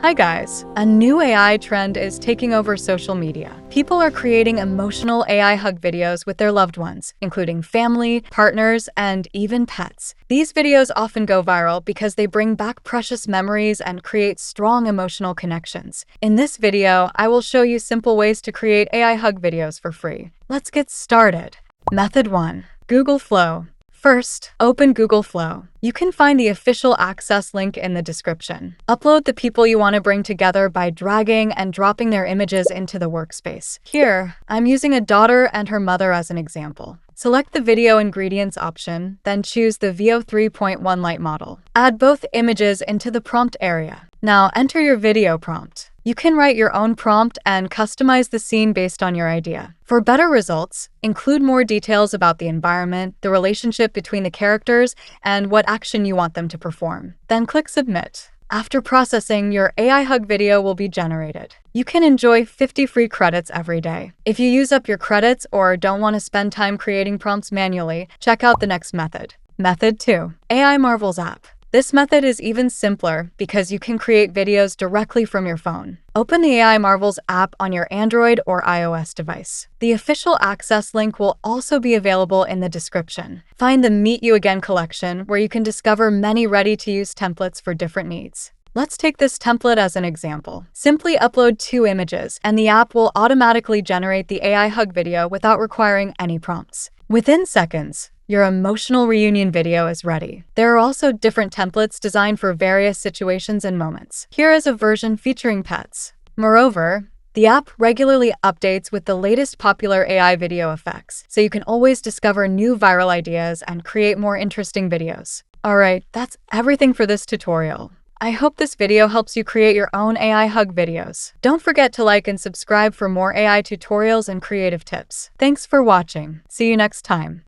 Hi guys! A new AI trend is taking over social media. People are creating emotional AI hug videos with their loved ones, including family, partners, and even pets. These videos often go viral because they bring back precious memories and create strong emotional connections. In this video, I will show you simple ways to create AI hug videos for free. Let's get started. Method 1. Google Flow. First, open Google Flow. You can find the official access link in the description. Upload the people you want to bring together by dragging and dropping their images into the workspace. Here, I'm using a daughter and her mother as an example. Select the Video Ingredients option, then choose the Veo 3.1 Lite model. Add both images into the prompt area. Now enter your video prompt. You can write your own prompt and customize the scene based on your idea. For better results, include more details about the environment, the relationship between the characters, and what action you want them to perform. Then click Submit. After processing, your AI hug video will be generated. You can enjoy 50 free credits every day. If you use up your credits or don't want to spend time creating prompts manually, check out the next method. Method 2. AI Marvels app. This method is even simpler because you can create videos directly from your phone. Open the AI Marvels app on your Android or iOS device. The official access link will also be available in the description. Find the Meet You Again collection, where you can discover many ready-to-use templates for different needs. Let's take this template as an example. Simply upload 2 images, and the app will automatically generate the AI hug video without requiring any prompts. Within seconds, your emotional reunion video is ready. There are also different templates designed for various situations and moments. Here is a version featuring pets. Moreover, the app regularly updates with the latest popular AI video effects, so you can always discover new viral ideas and create more interesting videos. Alright, that's everything for this tutorial. I hope this video helps you create your own AI hug videos. Don't forget to like and subscribe for more AI tutorials and creative tips. Thanks for watching. See you next time.